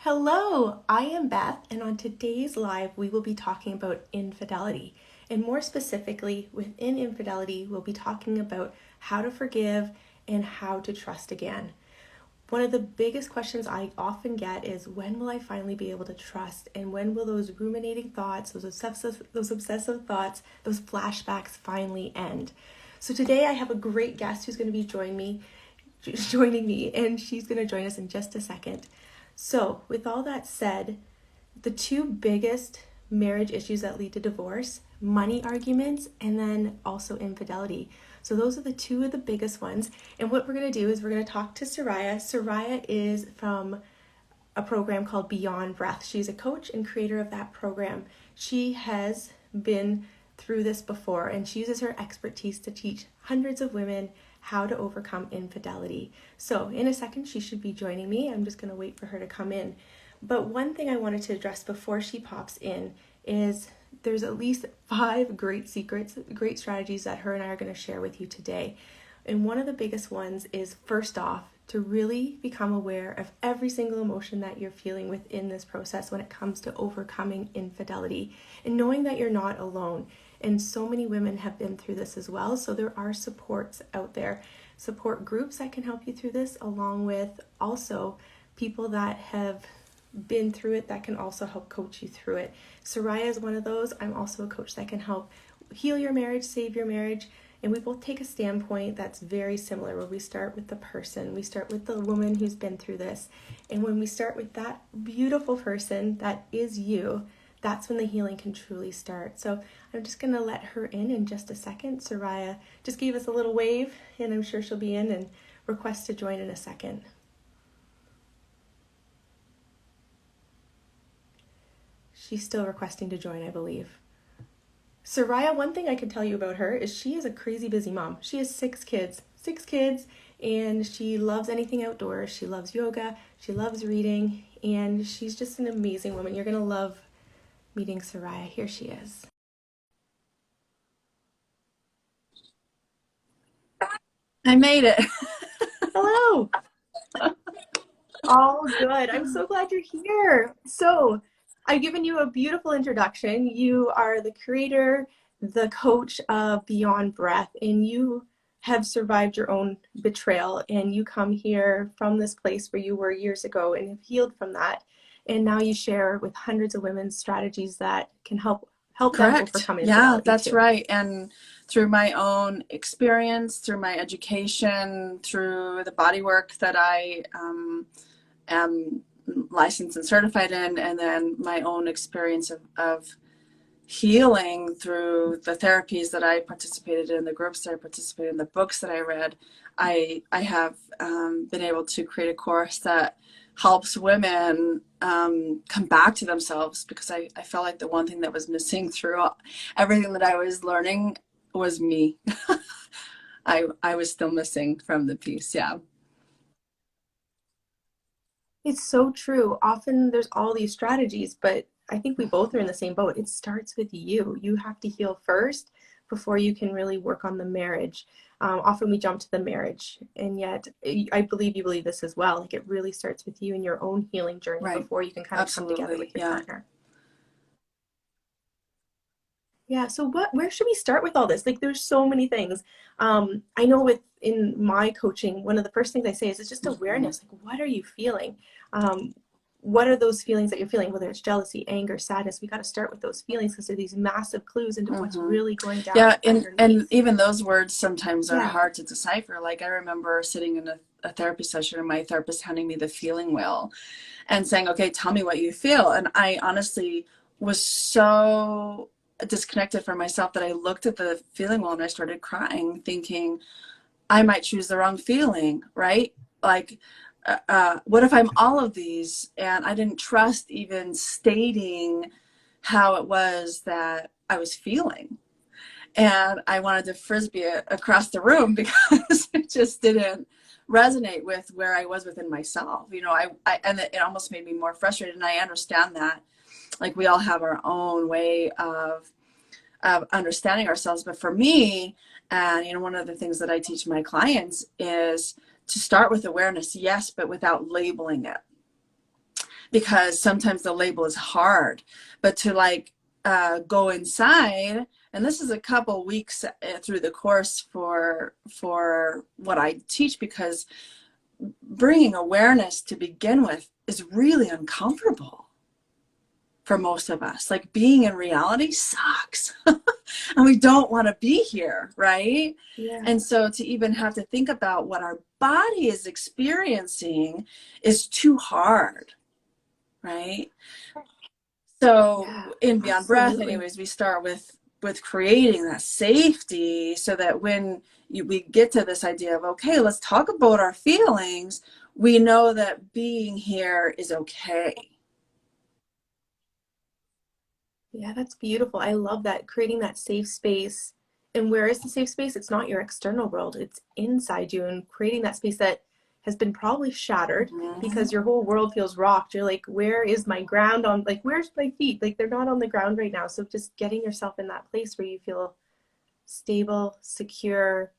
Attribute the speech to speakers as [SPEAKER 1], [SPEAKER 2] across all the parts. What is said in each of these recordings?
[SPEAKER 1] Hello, I am Beth, and on today's live, we will be talking about infidelity. And more specifically, within infidelity, we'll be talking about how to forgive and how to trust again. One of the biggest questions I often get is when will I finally be able to trust, and when will those ruminating thoughts, those obsessive thoughts, those flashbacks finally end? So today I have a great guest who's going to be joining me, and she's going to join us in just a second. So, with all that said, the two biggest marriage issues that lead to divorce, money arguments, and then also infidelity. So those are the two of the biggest ones. And what we're going to do is we're going to talk to Sariah. Sariah is from a program called Beyond Breath. She's a coach and creator of that program. She has been through this before, and she uses her expertise to teach hundreds of women how to overcome infidelity. So in a second, she should be joining me. I'm just going to wait for her to come in. But one thing I wanted to address before she pops in is there's at least 5 great secrets, great strategies that her and I are going to share with you today. And one of the biggest ones is, first off, to really become aware of every single emotion that you're feeling within this process when it comes to overcoming infidelity, and knowing that you're not alone. And so many women have been through this as well. So there are supports out there, support groups that can help you through this, along with also people that have been through it that can also help coach you through it. Sariah is one of those. I'm also a coach that can help heal your marriage, save your marriage. And we both take a standpoint that's very similar, where we start with the person. We start with the woman who's been through this. And when we start with that beautiful person that is you, that's when the healing can truly start. So I'm just going to let her in just a second. Sariah just gave us a little wave, and I'm sure she'll be in and request to join in a second. She's still requesting to join, I believe. Sariah, one thing I can tell you about her is she is a crazy busy mom. She has 6 kids, and she loves anything outdoors. She loves yoga, she loves reading, and she's just an amazing woman. You're going to love meeting Sariah. Here she is.
[SPEAKER 2] I made it.
[SPEAKER 1] Hello. All good. I'm so glad you're here. So I've given you a beautiful introduction. You are the creator, the coach of Beyond Breath, and you have survived your own betrayal, and you come here from this place where you were years ago and have healed from that. And now you share with hundreds of women strategies that can help them
[SPEAKER 2] Correct.
[SPEAKER 1] overcome
[SPEAKER 2] Yeah,
[SPEAKER 1] infidelity
[SPEAKER 2] that's
[SPEAKER 1] too.
[SPEAKER 2] right. And through my own experience, through my education, through the body work that I am licensed and certified in, and then my own experience of healing through the therapies that I participated in, the groups that I participated in, the books that I read, I have been able to create a course that helps women come back to themselves, because I felt like the one thing that was missing through everything that I was learning was me. I was still missing from the piece. Yeah.
[SPEAKER 1] It's so true. Often there's all these strategies, but I think we both are in the same boat. It starts with you. You have to heal first before you can really work on the marriage. Often we jump to the marriage, and yet I believe you believe this as well. Like, it really starts with you and your own healing journey
[SPEAKER 2] Right.
[SPEAKER 1] before you can kind of come together
[SPEAKER 2] Absolutely.
[SPEAKER 1] with your
[SPEAKER 2] Yeah.
[SPEAKER 1] partner. Yeah, so where should we start with all this? Like, there's so many things. I know in my coaching, one of the first things I say is it's just
[SPEAKER 2] Mhm.
[SPEAKER 1] awareness. Like, what are you feeling? Um, what are those feelings that you're feeling, whether it's jealousy, anger, sadness? We got to start with those feelings because they're these massive clues into what's
[SPEAKER 2] Mhm.
[SPEAKER 1] really going down
[SPEAKER 2] Yeah, and
[SPEAKER 1] underneath.
[SPEAKER 2] even those words sometimes are
[SPEAKER 1] Yeah.
[SPEAKER 2] hard to decipher. Like, I remember sitting in a therapy session and my therapist handing me the feeling wheel and saying, "Okay, tell me what you feel." And I honestly was so disconnected from myself that I looked at the feeling wheel and I started crying, thinking I might choose the wrong feeling, right? Like, what if I'm all of these? And I didn't trust even stating how it was that I was feeling, and I wanted to frisbee it across the room because it just didn't resonate with where I was within myself. And it almost made me more frustrated. And I understand that, like, we all have our own way of understanding ourselves. But for me, and one of the things that I teach my clients is to start with awareness, yes, but without labeling it. because sometimes the label is hard. But to like go inside, and this is a couple weeks through the course for what I teach, because bringing awareness to begin with is really uncomfortable for most of us. Like, being in reality sucks. And we don't want to be here, right?
[SPEAKER 1] Yeah.
[SPEAKER 2] And so to even have to think about what our body is experiencing is too hard, right? So
[SPEAKER 1] Yeah,
[SPEAKER 2] in Beyond Breath,
[SPEAKER 1] absolutely.
[SPEAKER 2] anyways, we start with creating that safety, so that when we get to this idea of, okay, let's talk about our feelings, we know that being here is okay.
[SPEAKER 1] Yeah, that's beautiful. I love that, creating that safe space. And where is the safe space? It's not your external world, it's inside you, and creating that space that has been probably shattered
[SPEAKER 2] Mm-hmm.
[SPEAKER 1] because your whole world feels rocked. You're like, where is my ground on, like, where's my feet? Like, they're not on the ground right now. So just getting yourself in that place where you feel stable, secure,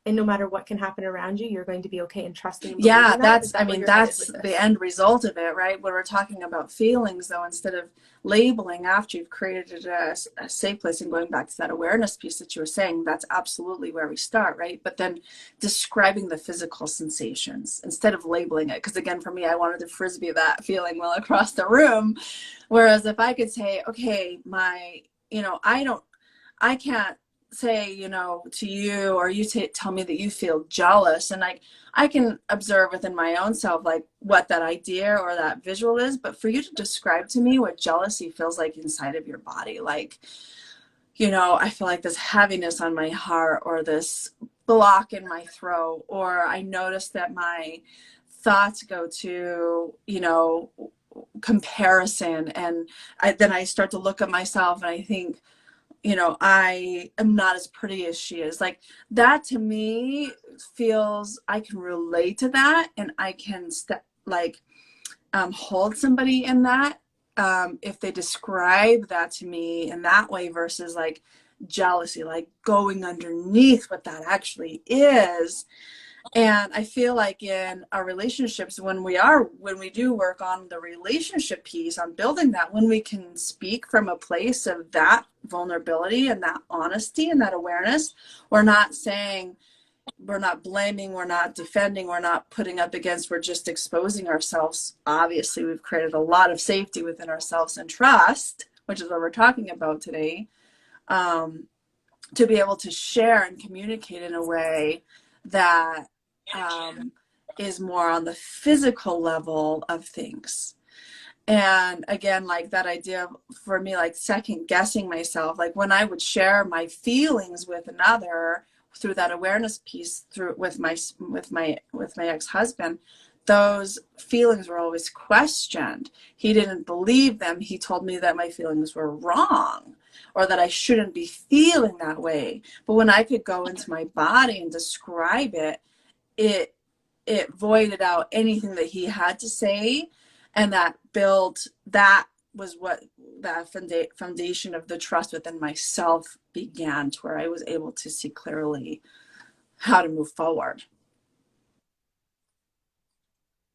[SPEAKER 1] and no matter what can happen around you, you're going to be okay, and trusting and
[SPEAKER 2] Yeah,
[SPEAKER 1] believing that. Is
[SPEAKER 2] that's, I
[SPEAKER 1] that where
[SPEAKER 2] mean,
[SPEAKER 1] you're headed
[SPEAKER 2] that's
[SPEAKER 1] with
[SPEAKER 2] the
[SPEAKER 1] this?
[SPEAKER 2] end result of it, right? When we're talking about feelings, though, instead of labeling after you've created a safe place, and going back to that awareness piece that you were saying, that's absolutely where we start, right? But then describing the physical sensations instead of labeling it. Because again, for me, I wanted to frisbee that feeling well across the room. Whereas if I could say, okay, I can't say, to you, or you tell me that you feel jealous, and I can observe within my own self like what that idea or that visual is. But for you to describe to me what jealousy feels like inside of your body, like, I feel like this heaviness on my heart, or this block in my throat, or I notice that my thoughts go to, comparison, and then I start to look at myself and I think, I am not as pretty as she is. Like, that to me feels, I can relate to that, and I can hold somebody in that, if they describe that to me in that way, versus like jealousy, like going underneath what that actually is. And I feel like in our relationships, when we do work on the relationship piece, on building that, when we can speak from a place of that vulnerability and that honesty and that awareness, we're not saying, we're not blaming, we're not defending, we're not putting up against, we're just exposing ourselves. Obviously, we've created a lot of safety within ourselves and trust, which is what we're talking about today, um, to be able to share and communicate in a way that, um, is more on the physical level of things. And again, like that idea of, for me, like second guessing myself, like when I would share my feelings with another through that awareness piece, through with my ex-husband, those feelings were always questioned. He didn't believe them. He told me that my feelings were wrong, or that I shouldn't be feeling that way. But when I could go into my body and describe it, it it voided out anything that he had to say, and that was what that foundation of the trust within myself began, to where I was able to see clearly how to move forward.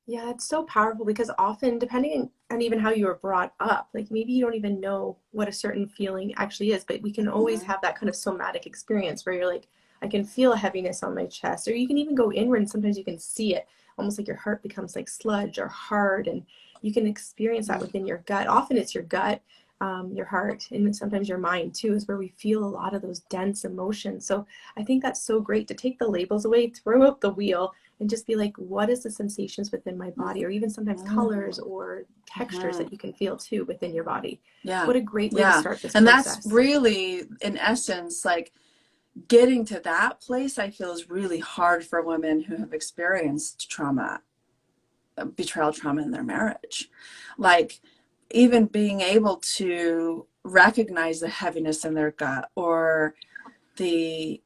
[SPEAKER 1] Yeah, it's so powerful because often, depending on even how you were brought up, like maybe you don't even know what a certain feeling actually is, but we can always
[SPEAKER 2] Mm-hmm.
[SPEAKER 1] have that kind of somatic experience where you're like, I can feel a heaviness on my chest, or you can even go inward and sometimes you can see it, almost like your heart becomes like sludge or hard, and you can experience that within your gut. Often it's your gut, your heart, and then sometimes your mind too, is where we feel a lot of those dense emotions. So I think that's so great to take the labels away, throw out the wheel, and just be like, what is the sensations within my body, or even sometimes colors or textures
[SPEAKER 2] Mm-hmm.
[SPEAKER 1] that you can feel too within your body.
[SPEAKER 2] Yeah.
[SPEAKER 1] What a great way to
[SPEAKER 2] Yeah.
[SPEAKER 1] start this
[SPEAKER 2] And that's
[SPEAKER 1] process.
[SPEAKER 2] really, in essence, like, getting to that place, I feel, is really hard for women who have experienced trauma, betrayal trauma in their marriage. Like, even being able to recognize the heaviness in their gut, or the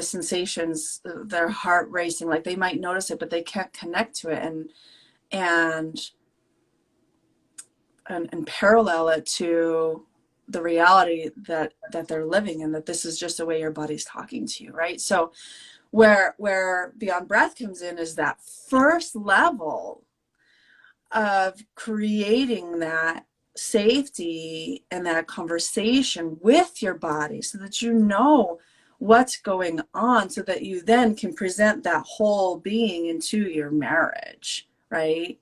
[SPEAKER 2] sensations, their heart racing, like they might notice it but they can't connect to it, and and parallel it to the reality that they're living, and that this is just the way your body's talking to you, right? So where Beyond Breath comes in is that first level of creating that safety and that conversation with your body so that you know what's going on, so that you then can present that whole being into your marriage, right?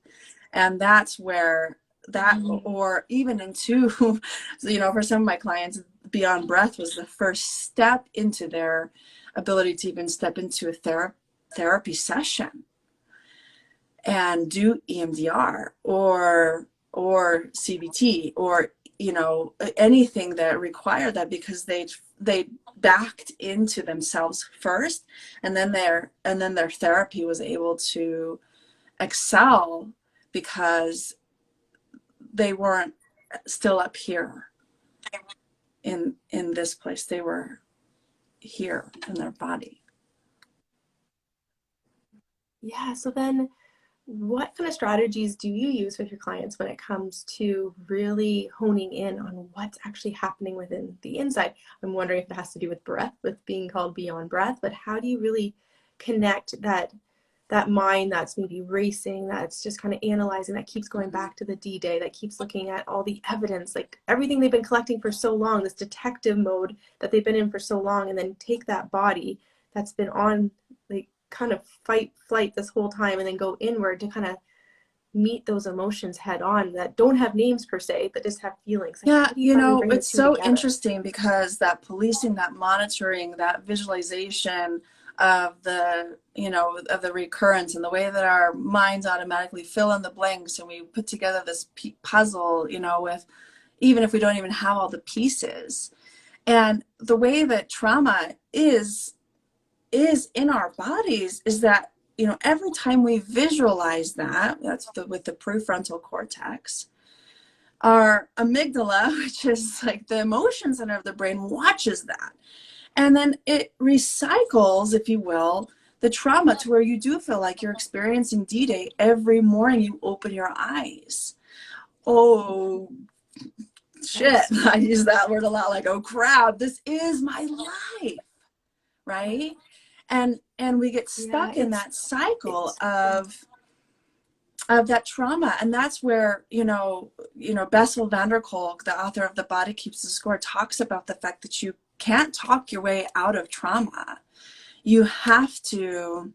[SPEAKER 2] And that's where that, or even into, for some of my clients, beyond breath was the first step into their ability to even step into a therapy session and do EMDR or CBT, or anything that required that, because they backed into themselves first, and then their therapy was able to excel because they weren't still up here in this place. They were here in their body.
[SPEAKER 1] Yeah, so then what kind of strategies do you use with your clients when it comes to really honing in on what's actually happening within the inside? I'm wondering if it has to do with breath, with being called beyond breath, but how do you really connect that mind that's maybe racing, that's just kind of analyzing, that keeps going back to the D-Day, that keeps looking at all the evidence, like everything they've been collecting for so long, this detective mode that they've been in for so long, and then take that body that's been on like kind of fight flight this whole time, and then go inward to kind of meet those emotions head on that don't have names per se, but just have feelings. Like,
[SPEAKER 2] Yeah,
[SPEAKER 1] how do you finally bring the
[SPEAKER 2] it's
[SPEAKER 1] two
[SPEAKER 2] so
[SPEAKER 1] together?
[SPEAKER 2] interesting because that policing, that monitoring, that visualization of the recurrence, and the way that our minds automatically fill in the blanks, and we put together this puzzle, with, even if we don't even have all the pieces. And the way that trauma is in our bodies is that, every time we visualize that's with the prefrontal cortex, our amygdala, which is like the emotion center of the brain, watches that. And then it recycles, if you will, the trauma to where you do feel like you're experiencing D-Day every morning you open your eyes. Oh, shit. I use that word a lot, like, oh crap, this is my life, right? And we get
[SPEAKER 1] Yeah,
[SPEAKER 2] stuck in that cycle
[SPEAKER 1] it's
[SPEAKER 2] of that trauma. And that's where, Bessel van der Kolk, the author of The Body Keeps the Score, talks about the fact that you can't talk your way out of trauma. You have to,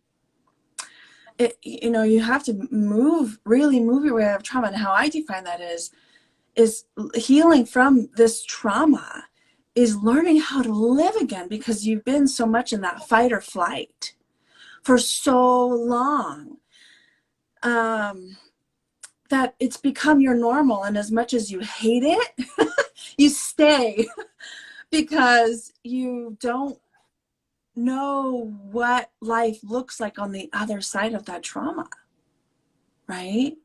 [SPEAKER 2] you have to really move your way out of trauma. And how I define that is healing from this trauma is learning how to live again, because you've been so much in that fight or flight for so long. That it's become your normal, and as much as you hate it, you stay because you don't know what life looks like on the other side of that trauma, right?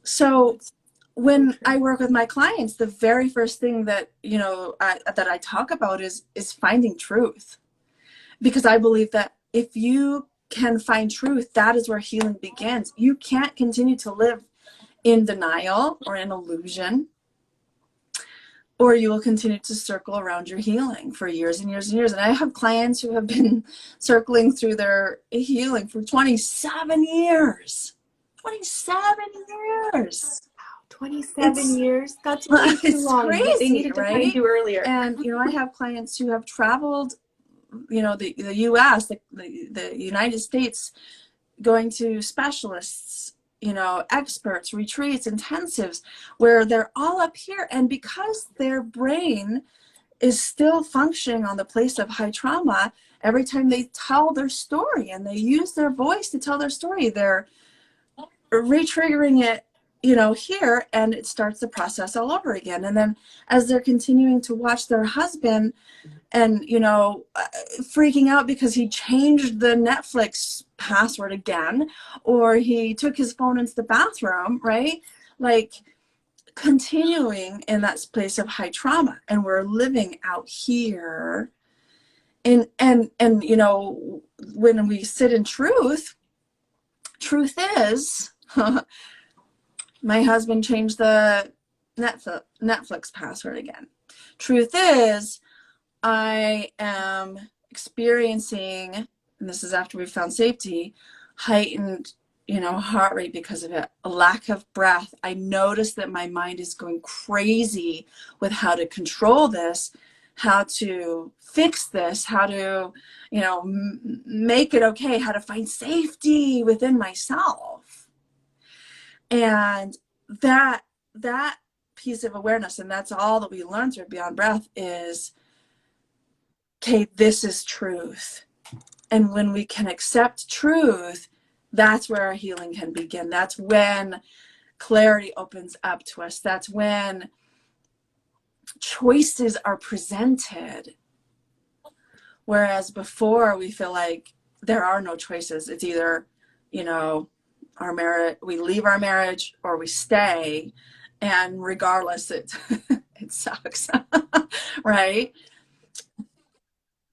[SPEAKER 2] So
[SPEAKER 1] it's so
[SPEAKER 2] when I
[SPEAKER 1] true.
[SPEAKER 2] work with my clients, the very first thing that that I talk about is finding truth, because I believe that if you can find truth, that is where healing begins. You can't continue to live in denial or in illusion, or you will continue to circle around your healing for years and years and years. And I have clients who have been circling through their healing for 27 years. 27 years.
[SPEAKER 1] 27
[SPEAKER 2] It's
[SPEAKER 1] years? That's way too
[SPEAKER 2] it's
[SPEAKER 1] long. They
[SPEAKER 2] crazy,
[SPEAKER 1] needed to find
[SPEAKER 2] right?
[SPEAKER 1] you earlier.
[SPEAKER 2] And I have clients who have traveled, the US, the United States, going to specialists, experts, retreats, intensives, where they're all up here. And because their brain is still functioning on the place of high trauma, every time they tell their story and they use their voice to tell their story, they're re-triggering it, here, and it starts the process all over again. And then as they're continuing to watch their husband and freaking out because he changed the Netflix password again, or he took his phone into the bathroom, right? Like, continuing in that place of high trauma, and we're living out here. And when we sit in truth is my husband changed the Netflix password again. Truth is, I am experiencing, and this is after we found safety, heightened, heart rate because of it, a lack of breath. I notice that my mind is going crazy with how to control this, how to fix this, how to, make it okay, how to find safety within myself. And that piece of awareness, and that's all that we learn through Beyond Breath, is, okay, this is truth. And when we can accept truth, that's where our healing can begin. That's when clarity opens up to us. That's when choices are presented. Whereas before, we feel like there are no choices. It's either, our marriage, we leave our marriage or we stay. And regardless, it sucks, right?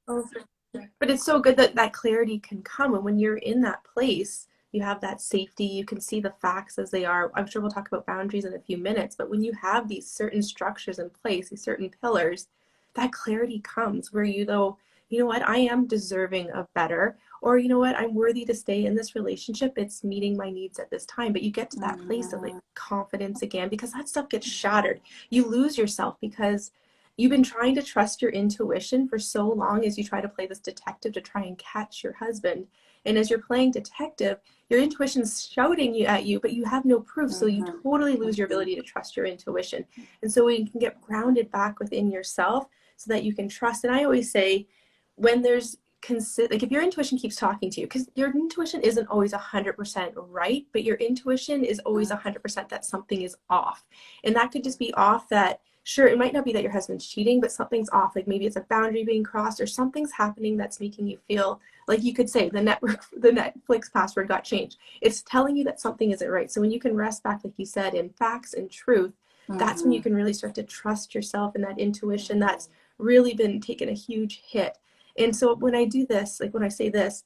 [SPEAKER 1] Oh, for sure. But it's so good that that clarity can come. And when you're in that place, you have that safety. You can see the facts as they are. I'm sure we'll talk about boundaries in a few minutes. But when you have these certain structures in place, these certain pillars, that clarity comes where you, though, you know what, I am deserving of better. Or, you know what, I'm worthy to stay in this relationship. It's meeting my needs at this time. But you get to that place of like confidence again because that stuff gets shattered. You lose yourself because you've been trying to trust your intuition for so long as you try to play this detective to try and catch your husband. And as you're playing detective, your intuition's shouting at you, but you have no proof. So you totally lose your ability to trust your intuition. And so you can get grounded back within yourself so that you can trust. And I always say, when there's like if your intuition keeps talking to you, because your intuition isn't always 100% right, but your intuition is always 100% that something is off. And that could just be off that, sure, it might not be that your husband's cheating, but something's off. Like maybe it's a boundary being crossed or something's happening that's making you feel like, you could say the Netflix password got changed. It's telling you that something isn't right. So when you can rest back, like you said, in facts and truth, that's when you can really start to trust yourself and that intuition that's really been taking a huge hit. And so when I do this, like when I say this,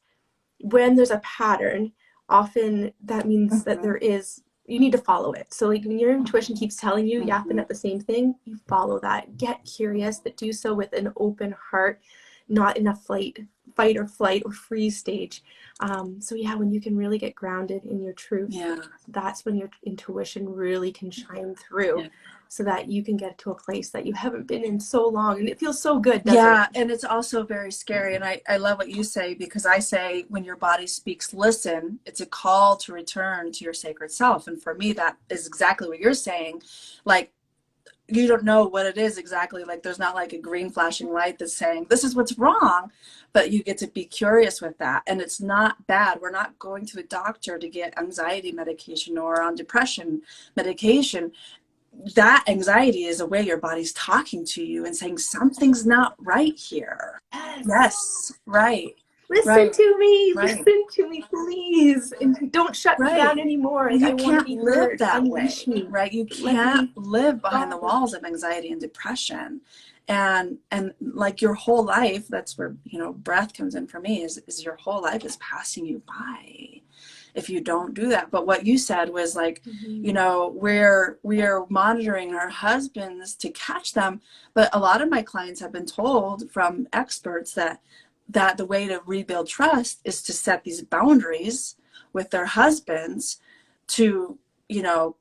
[SPEAKER 1] when there's a pattern, often that means that you need to follow it. So like when your intuition keeps telling you yapping at the same thing, you follow that. Get curious, but do so with an open heart, not in a fight or flight or freeze stage. So yeah, when you can really get grounded in your truth, that's when your intuition really can shine through. So that you can get to a place that you haven't been in so long. And it feels so good, doesn't it?
[SPEAKER 2] And it's also very scary. And I love what you say, because I say, when your body speaks, listen. It's a call to return to your sacred self. And for me, that is exactly what you're saying. Like, you don't know what it is exactly. Like, there's not like a green flashing light that's saying, this is what's wrong. But you get to be curious with that. And it's not bad. We're not going to a doctor to get anxiety medication or on depression medication. That anxiety is a way your body's talking to you and saying something's not right here. Yes, right.
[SPEAKER 1] Listen to me, listen to me, please. And don't shut me down anymore. Like,
[SPEAKER 2] You
[SPEAKER 1] I want to
[SPEAKER 2] can't
[SPEAKER 1] be
[SPEAKER 2] live
[SPEAKER 1] heard.
[SPEAKER 2] that
[SPEAKER 1] Unleash
[SPEAKER 2] way,
[SPEAKER 1] me.
[SPEAKER 2] right? You
[SPEAKER 1] Let
[SPEAKER 2] can't
[SPEAKER 1] me
[SPEAKER 2] live behind the
[SPEAKER 1] go.
[SPEAKER 2] walls of anxiety and depression. And like your whole life, that's where, breath comes in for me, is your whole life is passing you by if you don't do that. But what you said was like, we're monitoring our husbands to catch them. But a lot of my clients have been told from experts that the way to rebuild trust is to set these boundaries with their husbands, to,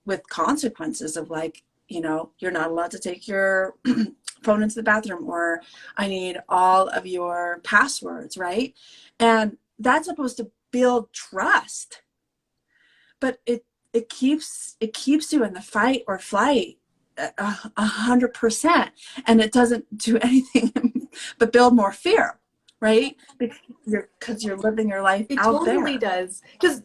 [SPEAKER 2] with consequences of like, you're not allowed to take your phone into the bathroom, or I need all of your passwords, right? And that's supposed to build trust, but it keeps you in the fight or flight 100%, and it doesn't do anything but build more fear, right? Because you're living your life
[SPEAKER 1] It
[SPEAKER 2] out
[SPEAKER 1] totally
[SPEAKER 2] there.
[SPEAKER 1] does. Because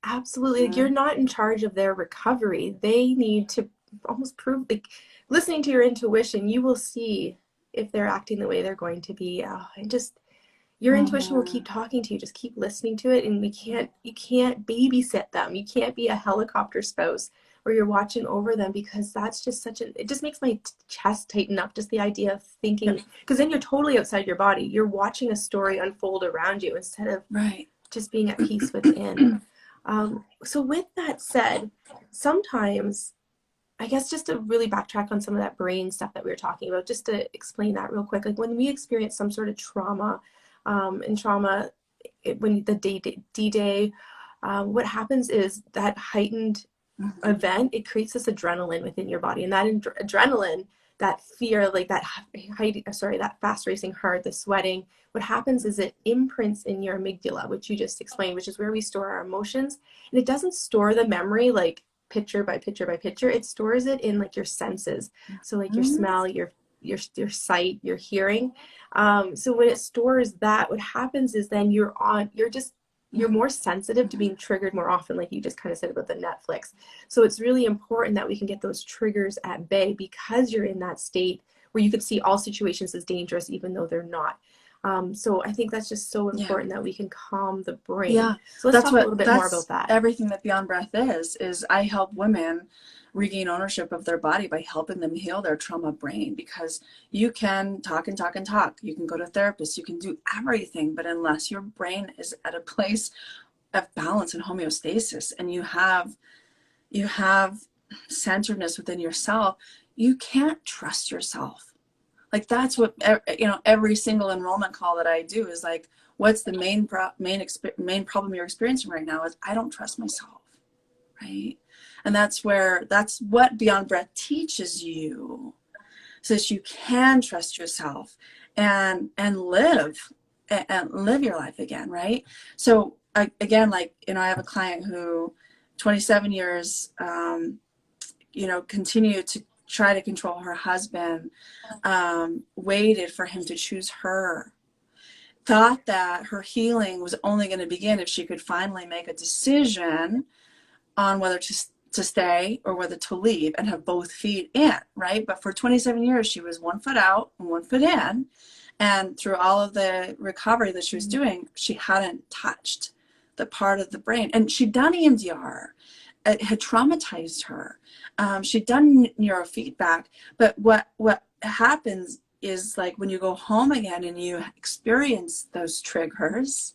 [SPEAKER 1] absolutely, like, you're not in charge of their recovery. They need to almost prove, like, listening to your intuition, you will see if they're acting the way they're going to be. And just your intuition will keep talking to you. Just keep listening to it. And you can't babysit them. You can't be a helicopter spouse where you're watching over them, because that's just it just makes my chest tighten up. Just the idea of thinking, because then you're totally outside your body. You're watching a story unfold around you instead of just being at peace within. So with that said, sometimes, I guess, just to really backtrack on some of that brain stuff that we were talking about, just to explain that real quick, like when we experience some sort of trauma, and trauma when the D-Day, what happens is that heightened
[SPEAKER 2] Mhm.
[SPEAKER 1] event, it creates this adrenaline within your body, and that adrenaline, that fear, like that fast racing heart, the sweating, what happens is it imprints in your amygdala, which you just explained, which is where we store our emotions. And it doesn't store the memory like picture by picture by picture. It stores it in like your senses, so like your
[SPEAKER 2] Mhm.
[SPEAKER 1] smell, your sight, your hearing. So when it stores that, what happens is then you're
[SPEAKER 2] Mhm.
[SPEAKER 1] more sensitive to being triggered more often, like you just kind of said about the Netflix. So it's really important that we can get those triggers at bay, because you're in that state where you could see all situations as dangerous, even though they're not. So I think that's just so
[SPEAKER 2] Yeah.
[SPEAKER 1] important that we can calm the brain.
[SPEAKER 2] Yeah.
[SPEAKER 1] So let's talk a little bit more about
[SPEAKER 2] That's
[SPEAKER 1] that.
[SPEAKER 2] everything that Beyond Breath is I help women regain ownership of their body by helping them heal their trauma brain, because you can talk and talk and talk. You can go to therapists, you can do everything, but unless your brain is at a place of balance and homeostasis, and you have centeredness within yourself, you can't trust yourself. Like that's what, every single enrollment call that I do is like, what's the main problem you're experiencing right now? Is I don't trust myself, right? And that's what Beyond Breath teaches you, so that you can trust yourself and live your life again, right? So again, like, I have a client who 27 years, continued to try to control her husband, waited for him to choose her, thought that her healing was only going to begin if she could finally make a decision on whether to stay or whether to leave and have both feet in, right? But for 27 years, she was 1 foot out and 1 foot in. And through all of the recovery that she was doing, she hadn't touched the part of the brain. And she'd done EMDR. It had traumatized her. She'd done neurofeedback. But what happens is, like, when you go home again and you experience those triggers,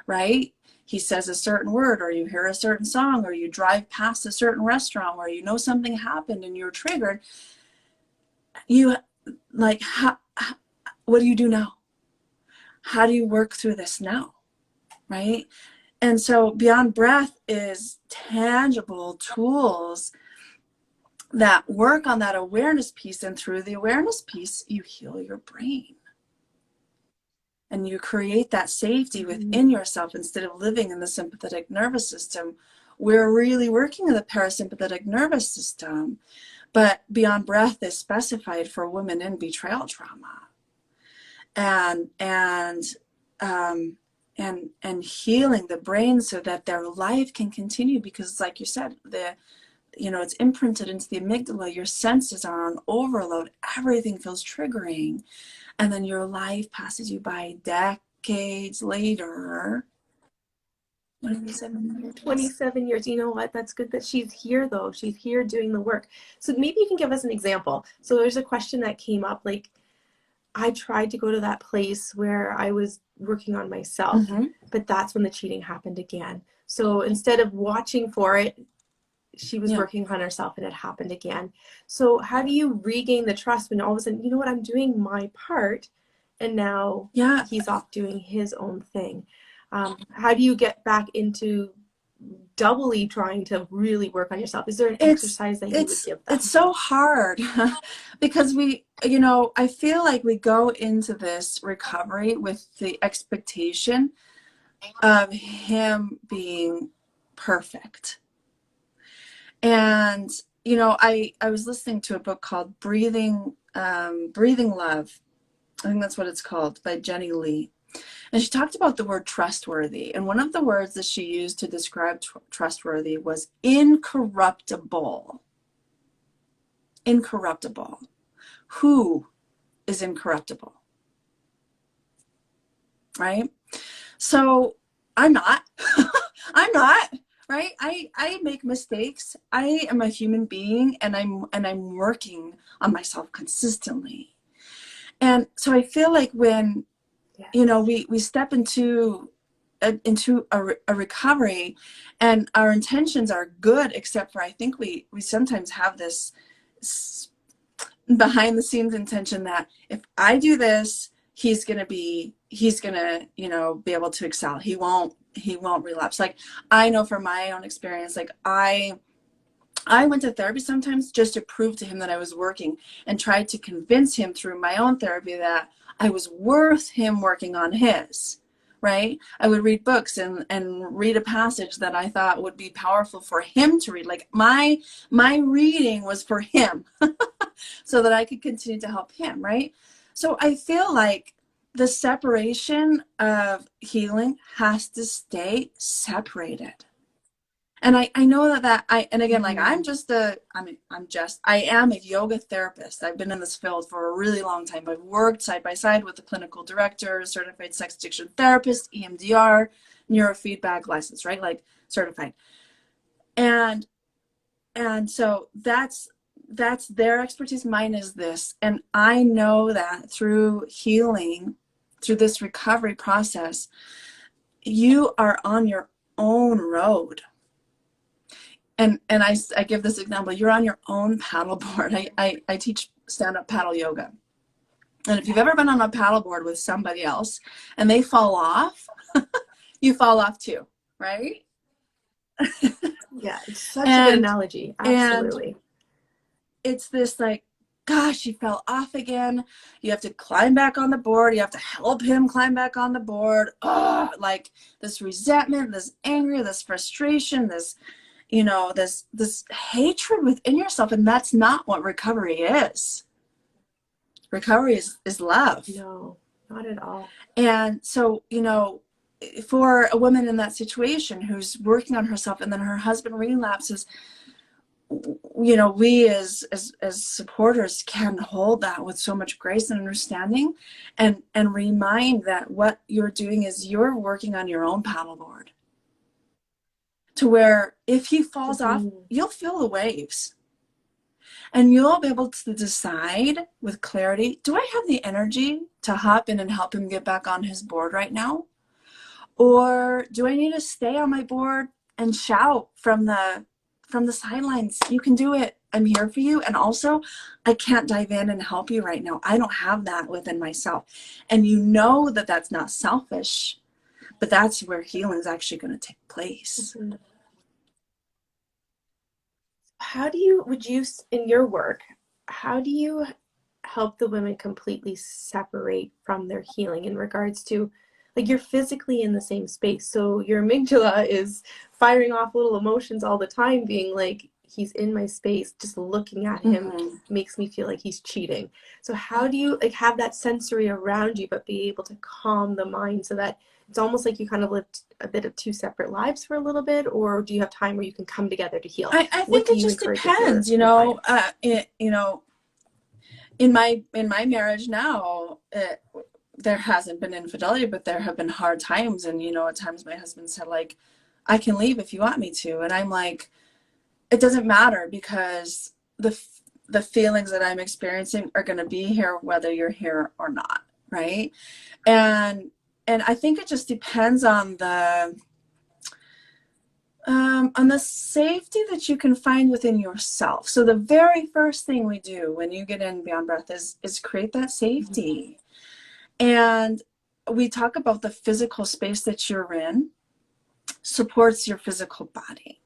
[SPEAKER 2] right? He says a certain word, or you hear a certain song, or you drive past a certain restaurant where something happened and you're triggered. You, like, what do you do now? How do you work through this now? Right? And so Beyond Breath is tangible tools that work on that awareness piece. And through the awareness piece, you heal your brain. And you create that safety within yourself instead of living in the sympathetic nervous system. We're really working in the parasympathetic nervous system, but Beyond Breath is specified for women in betrayal trauma, and um, and healing the brain so that their life can continue. Because, like you said, it's imprinted into the amygdala. Your senses are on overload. Everything feels triggering. And then your life passes you by decades later. 27 years.
[SPEAKER 1] 27 years. You know what? That's good that she's here, though. She's here doing the work. So maybe you can give us an example. So there's a question that came up, like, I tried to go to that place where I was working on myself,
[SPEAKER 2] Mm-hmm.
[SPEAKER 1] but that's when the cheating happened again. So instead of watching for it, she was
[SPEAKER 2] Yeah.
[SPEAKER 1] working on herself and it happened again. So how do you regain the trust when all of a sudden, you know what, I'm doing my part and now
[SPEAKER 2] Yeah.
[SPEAKER 1] he's off doing his own thing? How do you get back into doubly trying to really work on yourself? Is there an
[SPEAKER 2] It's
[SPEAKER 1] exercise that you would
[SPEAKER 2] it's
[SPEAKER 1] give
[SPEAKER 2] it's
[SPEAKER 1] them?
[SPEAKER 2] so hard because I feel like we go into this recovery with the expectation of him being perfect. And I was listening to a book called Breathing Love. I think that's what it's called, by Jenny Lee. And she talked about the word trustworthy. And one of the words that she used to describe trustworthy was incorruptible. Incorruptible. Who is incorruptible? Right? So I'm not. I'm not. Right? I make mistakes. I am a human being, and I'm working on myself consistently. And so I feel like when
[SPEAKER 1] Yes.
[SPEAKER 2] we step into a recovery, and our intentions are good, except for I think we sometimes have this behind the scenes intention that if I do this, he's gonna, be able to excel. He won't relapse. Like, I know from my own experience, like I went to therapy sometimes just to prove to him that I was working, and tried to convince him through my own therapy that I was worth him working on his, right? I would read books and read a passage that I thought would be powerful for him to read. Like, my reading was for him so that I could continue to help him, right? So I feel like the separation of healing has to stay separated. And I know and again, like,
[SPEAKER 1] Mm-hmm.
[SPEAKER 2] I am a yoga therapist. I've been in this field for a really long time. I've worked side by side with the clinical director, certified sex addiction therapist, EMDR, neurofeedback license, right? Like, certified. And so that's their expertise. Mine is this. And I know that through healing, through this recovery process, you are on your own road. And I give this example. You're on your own paddleboard. I teach stand-up paddle yoga. And if you've ever been on a paddleboard with somebody else and they fall off, you fall off too, right?
[SPEAKER 1] Yeah, it's such a good
[SPEAKER 2] And
[SPEAKER 1] analogy.
[SPEAKER 2] and
[SPEAKER 1] Absolutely.
[SPEAKER 2] it's this, like, gosh, you fell off again. You have to climb back on the board. You have to help him climb back on the board. Oh, like, this resentment, this anger, this frustration, this hatred within yourself. And that's not what recovery is. Recovery is love.
[SPEAKER 1] No, not at all.
[SPEAKER 2] And so, for a woman in that situation who's working on herself and then her husband relapses, we as supporters can hold that with so much grace and understanding, and remind that what you're doing is you're working on your own paddleboard, to where if he falls off,
[SPEAKER 1] Mm-hmm.
[SPEAKER 2] you'll feel the waves. And you'll be able to decide with clarity, do I have the energy to hop in and help him get back on his board right now? Or do I need to stay on my board and shout from the sidelines, you can do it. I'm here for you. And also, I can't dive in and help you right now. I don't have that within myself. And that that's not selfish, but that's where healing is actually going to take place.
[SPEAKER 1] Mm-hmm. Would you, in your work, how do you help the women completely separate from their healing in regards to, like, you're physically in the same space, so your amygdala is firing off little emotions all the time, being like, he's in my space, just looking at him
[SPEAKER 2] Mm-hmm.
[SPEAKER 1] makes me feel like he's cheating. So how do you, like, have that sensory around you but be able to calm the mind so that it's almost like you kind of lived a bit of two separate lives for a little bit? Or do you have time where you can come together to heal?
[SPEAKER 2] I
[SPEAKER 1] What
[SPEAKER 2] think
[SPEAKER 1] do
[SPEAKER 2] it
[SPEAKER 1] you
[SPEAKER 2] just
[SPEAKER 1] encourage with your
[SPEAKER 2] depends,
[SPEAKER 1] clients?
[SPEAKER 2] in my marriage now, there hasn't been infidelity, but there have been hard times. And, at times my husband said, like, I can leave if you want me to. And I'm like, it doesn't matter, because the feelings that I'm experiencing are going to be here whether you're here or not, right? And I think it just depends on the safety that you can find within yourself. So the very first thing we do when you get in Beyond Breath is create that safety. And we talk about the physical space that you're in supports your physical body,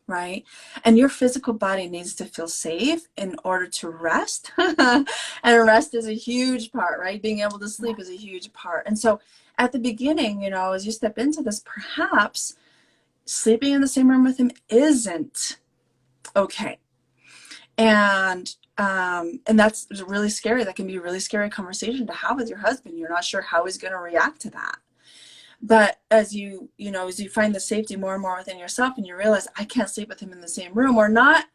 [SPEAKER 2] right? And your physical body needs to feel safe in order to rest. And rest is a huge part, right? Being able to sleep is a huge part. And so at the beginning, as you step into this, perhaps sleeping in the same room with him isn't okay. And that's really scary. That can be a really scary conversation to have with your husband. You're not sure how he's going to react to that. But as you find the safety more and more within yourself, and you realize, I can't sleep with him in the same room. We're not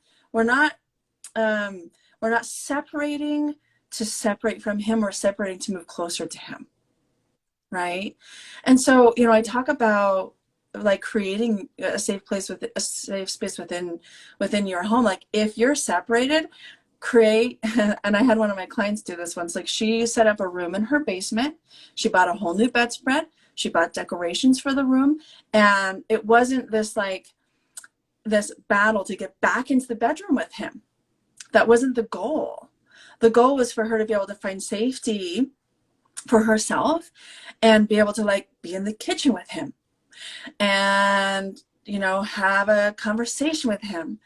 [SPEAKER 2] separating to separate from him. We're separating to move closer to him, right? And so, I talk about, like, creating a safe space within your home. Like, if you're separated, create and I had one of my clients do this once. Like, she set up a room in her basement. She bought a whole new bedspread. She bought decorations for the room. And it wasn't this battle to get back into the bedroom with him. That wasn't the goal. The goal was for her to be able to find safety for herself, and be able to like be in the kitchen with him and, you know, have a conversation with him.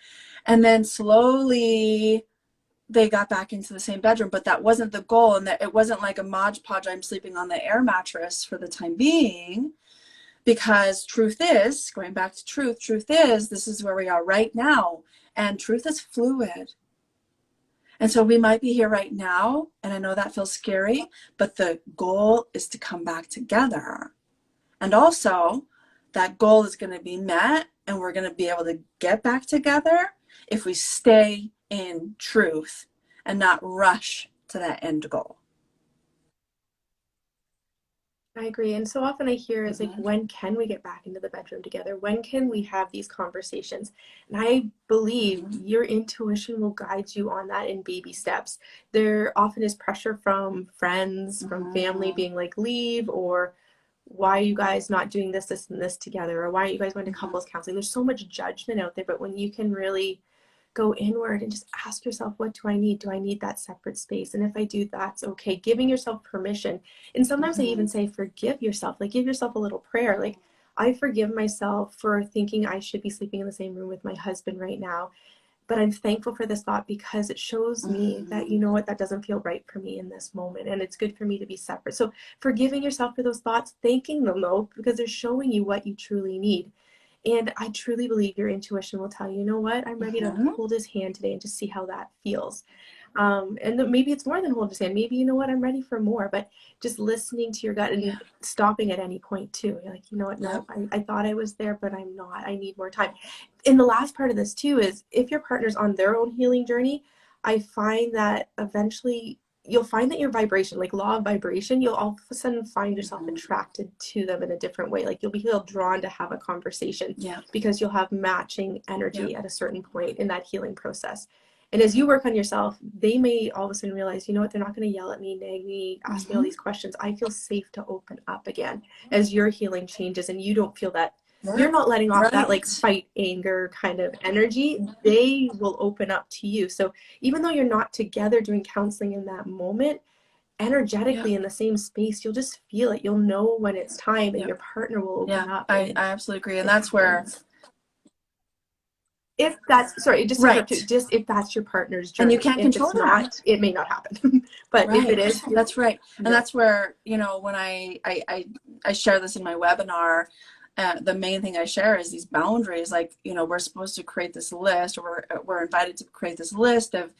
[SPEAKER 2] And then slowly they got back into the same bedroom, but that wasn't the goal. And that it wasn't like a Mod Podge, I'm sleeping on the air mattress for the time being, because truth is, going back to truth is, this is where we are right now. And truth is fluid. And so we might be here right now, and I know that feels scary, but the goal is to come back together. And also, that goal is going to be met, and we're going to be able to get back together if we stay in truth and not rush to that end goal.
[SPEAKER 1] I agree. And so often I hear is like,
[SPEAKER 2] Mm-hmm.
[SPEAKER 1] when can we get back into the bedroom together? When can we have these conversations? And I believe
[SPEAKER 2] Mm-hmm.
[SPEAKER 1] your intuition will guide you on that in baby steps. There often is pressure from friends, from family
[SPEAKER 2] Mm-hmm.
[SPEAKER 1] being like, leave, or why are you guys not doing this, this, and this together? Or why aren't you guys going to
[SPEAKER 2] Mm-hmm.
[SPEAKER 1] couples counseling? There's so much judgment out there, but when you can really go inward and just ask yourself, what do I need? Do I need that separate space? And if I do, that's okay. Giving yourself permission. And sometimes I
[SPEAKER 2] Mm-hmm.
[SPEAKER 1] even say, forgive yourself. Like, give yourself a little prayer. Like, I forgive myself for thinking I should be sleeping in the same room with my husband right now. But I'm thankful for this thought because it shows me that, you
[SPEAKER 2] Mm-hmm.
[SPEAKER 1] know what, that doesn't feel right for me in this moment. And it's good for me to be separate. So forgiving yourself for those thoughts, thanking them though, because they're showing you what you truly need. And I truly believe your intuition will tell you, you know what, I'm ready to
[SPEAKER 2] Mm-hmm.
[SPEAKER 1] hold his hand today and just see how that feels. And maybe it's more than hold his hand. Maybe, you know what, I'm ready for more, but just listening to your gut
[SPEAKER 2] Yeah.
[SPEAKER 1] and stopping at any point too. You're like, you know what,
[SPEAKER 2] Yep.
[SPEAKER 1] no, I thought I was there, but I'm not. I need more time. And the last part of this too is if your partner's on their own healing journey, I find that eventually you'll find that your vibration, like law of vibration, you'll all of a sudden find yourself
[SPEAKER 2] Mm-hmm.
[SPEAKER 1] attracted to them in a different way. Like you'll be feel drawn to have a conversation
[SPEAKER 2] Yep.
[SPEAKER 1] because you'll have matching
[SPEAKER 2] Yep.
[SPEAKER 1] energy at a certain point in that healing process. And as you work on yourself, they may all of a sudden realize, you know what, they're not going to yell at me, nag me, ask me all
[SPEAKER 2] Mm-hmm.
[SPEAKER 1] these questions. I feel safe to open up again as your healing changes and you don't feel that you're
[SPEAKER 2] Right.
[SPEAKER 1] not letting off that like
[SPEAKER 2] Right.
[SPEAKER 1] fight, anger kind of energy. They will open up to you. So even though you're not together doing counseling in that moment,
[SPEAKER 2] Yep.
[SPEAKER 1] energetically in the same space, you'll just feel it. You'll know when it's time and
[SPEAKER 2] Yep.
[SPEAKER 1] your partner will
[SPEAKER 2] Yeah.
[SPEAKER 1] open up
[SPEAKER 2] I
[SPEAKER 1] and
[SPEAKER 2] absolutely agree. And
[SPEAKER 1] it
[SPEAKER 2] that's where,
[SPEAKER 1] happens. If that's, sorry, just to interrupt you,
[SPEAKER 2] right.
[SPEAKER 1] just if that's your partner's
[SPEAKER 2] And you
[SPEAKER 1] journey.
[SPEAKER 2] can't
[SPEAKER 1] If
[SPEAKER 2] control
[SPEAKER 1] it's not,
[SPEAKER 2] that.
[SPEAKER 1] it may not happen. But if it
[SPEAKER 2] Right.
[SPEAKER 1] is,
[SPEAKER 2] That's right. And
[SPEAKER 1] no.
[SPEAKER 2] that's where, you know, when I share this in my webinar, the main thing I share is these boundaries. Like, you know, we're supposed to create this list, or we're invited to create this list of,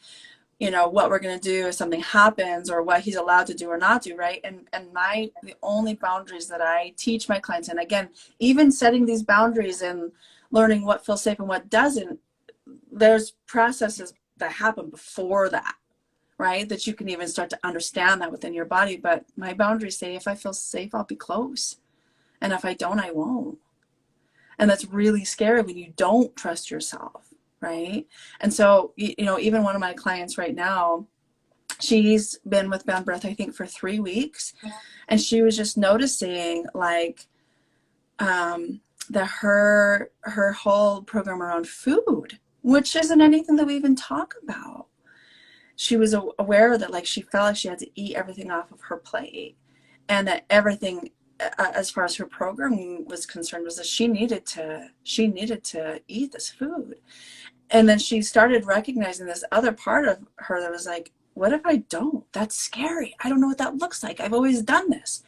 [SPEAKER 2] you know, what we're going to do if something happens, or what he's allowed to do or not do. Right. And the only boundaries that I teach my clients, and again, even setting these boundaries and learning what feels safe and what doesn't, there's processes that happen before that, right? That you can even start to understand that within your body. But my boundaries say, if I feel safe, I'll be close. And if I don't, I won't. And that's really scary when you don't trust yourself, right? And so, you know, even one of my clients right now, she's been with Band Breath, I think, for 3 weeks. And she was just noticing like that her whole program around food, which isn't anything that we even talk about, she was aware that like she felt like she had to eat everything off of her plate, and that everything as far as her programming was concerned was that she needed to eat this food. And then she started recognizing this other part of her that was like, what if I don't? That's scary. I don't know what that looks like. I've always done this.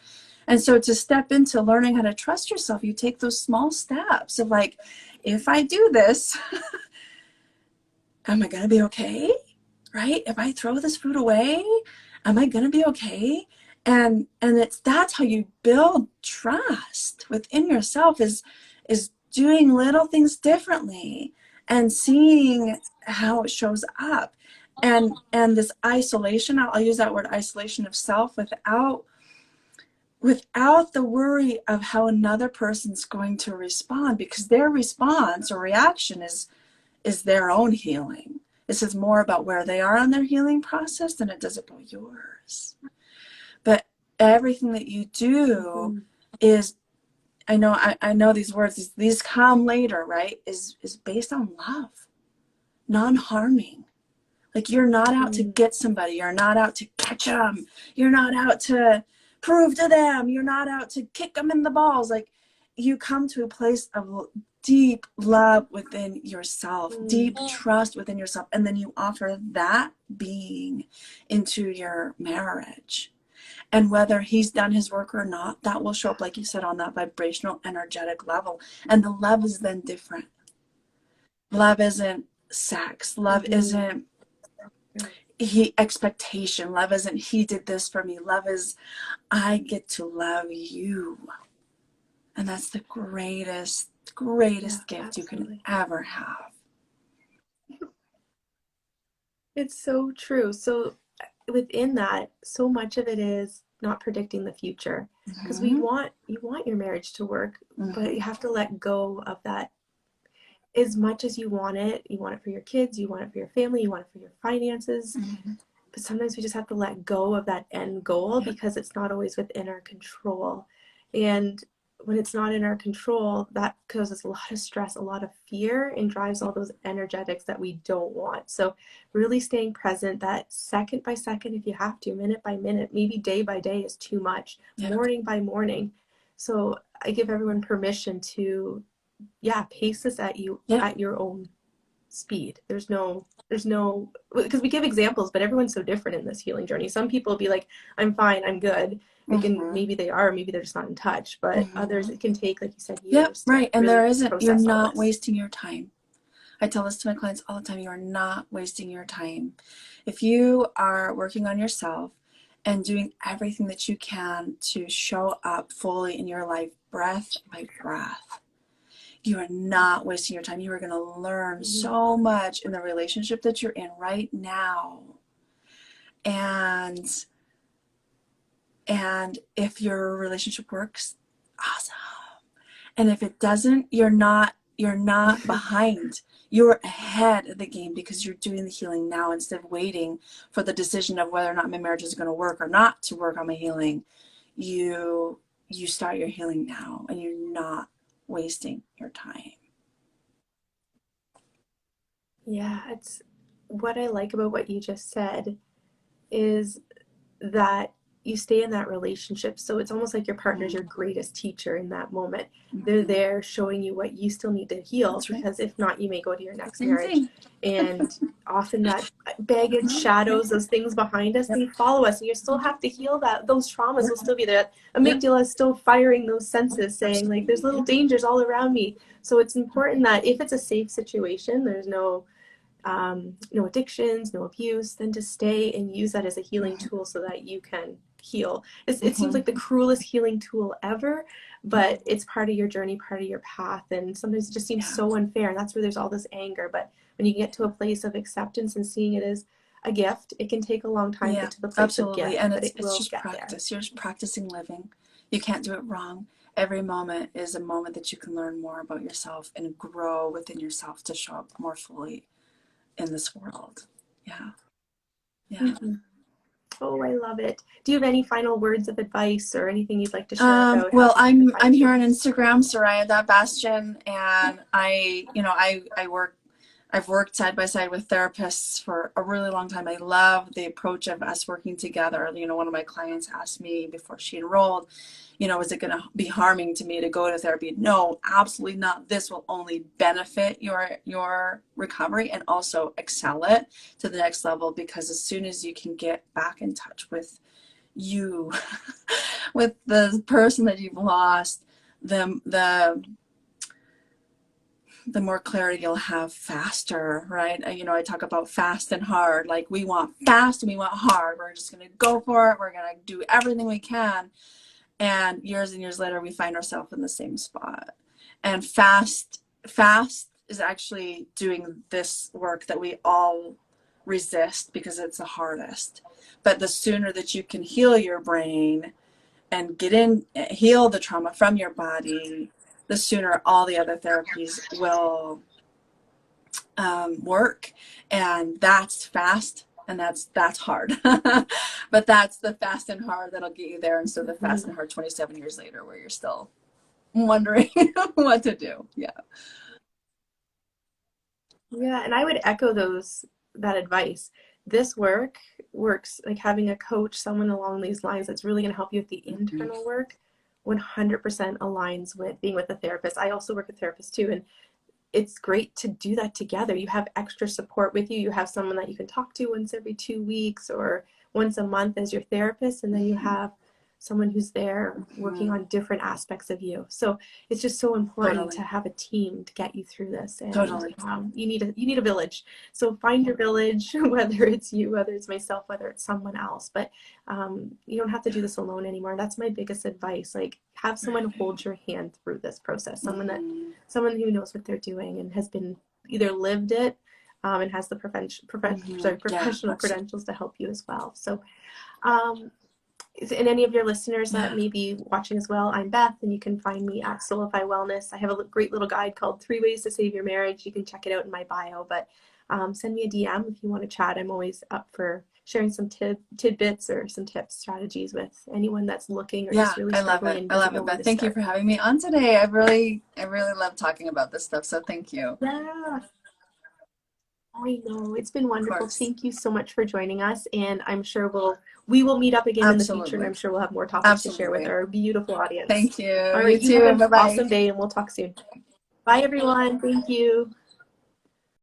[SPEAKER 2] And so to step into learning how to trust yourself, you take those small steps of like, if I do this, am I going to be okay? Right? If I throw this food away, am I going to be okay? And that's how you build trust within yourself, is doing little things differently and seeing how it shows up. And this isolation, I'll use that word, isolation of self, without the worry of how another person's going to respond, because their response or reaction is their own healing. This is more about where they are on their healing process than it does about yours. But everything that you do
[SPEAKER 1] Mm-hmm.
[SPEAKER 2] is, I know these words, these come later, right? Is based on love, non-harming. Like, you're not out to
[SPEAKER 1] Mm-hmm.
[SPEAKER 2] get somebody. You're not out to catch them. You're not out to prove to them, you're not out to kick them in the balls. Like, you come to a place of deep love within yourself, deep trust within yourself, and then you offer that being into your marriage. And whether he's done his work or not, that will show up, like you said, on that vibrational, energetic level. And the love is then different. Love isn't sex. Love isn't expectation. Love isn't he did this for me. Love is I get to love you. And that's the greatest gift you can ever have.
[SPEAKER 1] It's so true. So within that, so much of it is not predicting the future, because you want your marriage to work, but you have to let go of that. As much as you want it for your kids, you want it for your family, you want it for your finances. But sometimes we just have to let go of that end goal because it's not always within our control. And when it's not in our control, that causes a lot of stress, a lot of fear, and drives all those energetics that we don't want. So really staying present, that second by second, if you have to, minute by minute, maybe day by day is too much, morning by morning. So I give everyone permission to, pace this at your own speed. There's no, because we give examples, but everyone's so different in this healing journey. Some people will be like, I'm fine, I'm good. They can, maybe they are, maybe they're just not in touch, but others, it can take, like you said, years.
[SPEAKER 2] Right. And
[SPEAKER 1] really
[SPEAKER 2] there isn't, you're not wasting your time. I tell this to my clients all the time. You are not wasting your time. If you are working on yourself and doing everything that you can to show up fully in your life, breath by breath, you are not wasting your time. You are going to learn so much in the relationship that you're in right now. And if your relationship works, awesome. And if it doesn't, you're not behind. You're ahead of the game because you're doing the healing now instead of waiting for the decision of whether or not my marriage is going to work or not to work on my healing. You start your healing now, and you're not wasting your time.
[SPEAKER 1] Yeah, it's what I like about what you just said is that you stay in that relationship. So it's almost like your partner's your greatest teacher in that moment. They're there showing you what you still need to heal, because if not, you may go to your next marriage. And often that baggage, shadows, those things behind us, they follow us, and you still have to heal that. Those traumas will still be there. Amygdala is still firing those senses, saying like, there's little dangers all around me. So it's important that if it's a safe situation, there's no addictions, no abuse, then to stay and use that as a healing tool so that you can heal. It seems like the cruelest healing tool ever, but it's part of your journey, part of your path, and sometimes it just seems so unfair, and that's where there's all this anger. But when you get to a place of acceptance and seeing it as a gift, it can take a long time to get to the place of gift,
[SPEAKER 2] and
[SPEAKER 1] but
[SPEAKER 2] it's just practice. You're just practicing living. You can't do it wrong. Every moment is a moment that you can learn more about yourself and grow within yourself to show up more fully in this world.
[SPEAKER 1] Oh, I love it. Do you have any final words of advice or anything you'd like to share about?
[SPEAKER 2] Well, I'm here on Instagram, Sariah Bastian, and I've worked side by side with therapists for a really long time. I love the approach of us working together. One of my clients asked me before she enrolled, is it going to be harming to me to go to therapy? No, absolutely not. This will only benefit your recovery and also excel it to the next level, because as soon as you can get back in touch with you, with the person that you've lost, the more clarity you'll have faster, right? I talk about fast and hard. Like, we want fast and we want hard. We're just going to go for it. We're going to do everything we can. And years later, we find ourselves in the same spot. And fast is actually doing this work that we all resist because it's the hardest. But the sooner that you can heal your brain and heal the trauma from your body, the sooner all the other therapies will work. And that's fast, and that's hard. But that's the fast and hard that'll get you there, instead of the fast and hard 27 years later where you're still wondering what to do. Yeah,
[SPEAKER 1] and I would echo that advice. this work works, like having a coach, someone along these lines that's really going to help you with the
[SPEAKER 2] Mhm.
[SPEAKER 1] internal work, 100% aligns with being with a therapist. I also work with therapists too, and it's great to do that together. You have extra support with you. You have someone that you can talk to once every 2 weeks or once a month as your therapist, and then you
[SPEAKER 2] Mhm.
[SPEAKER 1] have someone who's there working
[SPEAKER 2] Mhm.
[SPEAKER 1] on different aspects of you. So it's just so important to
[SPEAKER 2] Totally.
[SPEAKER 1] have a team to get you through this, and
[SPEAKER 2] Totally.
[SPEAKER 1] you need a village. So find your village, whether it's you, whether it's myself, whether it's someone else. But you don't have to do this alone anymore. That's my biggest advice. Like, have someone hold your hand through this process.
[SPEAKER 2] Mhm.
[SPEAKER 1] Someone who knows what they're doing and has been either lived it, and has the
[SPEAKER 2] Mhm. Yeah,
[SPEAKER 1] professional
[SPEAKER 2] absolutely.
[SPEAKER 1] credentials to help you as well. So, um, and any of your listeners that
[SPEAKER 2] Yeah.
[SPEAKER 1] may be watching as well, I'm Beth, and you can find me at Solify Wellness. I have a great little guide called 3 Ways to Save Your Marriage. You can check it out in my bio, but send me a DM if you want to chat. I'm always up for sharing some tidbits or some tips, strategies with anyone that's looking or just
[SPEAKER 2] Yeah,
[SPEAKER 1] really
[SPEAKER 2] I love
[SPEAKER 1] struggling
[SPEAKER 2] it.
[SPEAKER 1] and
[SPEAKER 2] I
[SPEAKER 1] doesn't
[SPEAKER 2] love
[SPEAKER 1] know
[SPEAKER 2] it,
[SPEAKER 1] where
[SPEAKER 2] Beth.
[SPEAKER 1] to
[SPEAKER 2] Thank you
[SPEAKER 1] start.
[SPEAKER 2] for having me on today. I really love talking about this stuff. So thank you.
[SPEAKER 1] Yeah. I know. It's been
[SPEAKER 2] Of
[SPEAKER 1] wonderful.
[SPEAKER 2] course.
[SPEAKER 1] Thank you so much for joining us. And I'm sure we will meet up again in the future, and
[SPEAKER 2] Absolutely.
[SPEAKER 1] I'm sure we'll have more topics to share with
[SPEAKER 2] Absolutely.
[SPEAKER 1] our beautiful audience.
[SPEAKER 2] Thank you.
[SPEAKER 1] All
[SPEAKER 2] You
[SPEAKER 1] right, you have
[SPEAKER 2] too.
[SPEAKER 1] an
[SPEAKER 2] Bye bye.
[SPEAKER 1] awesome day, and we'll talk soon. Bye everyone. Thank you.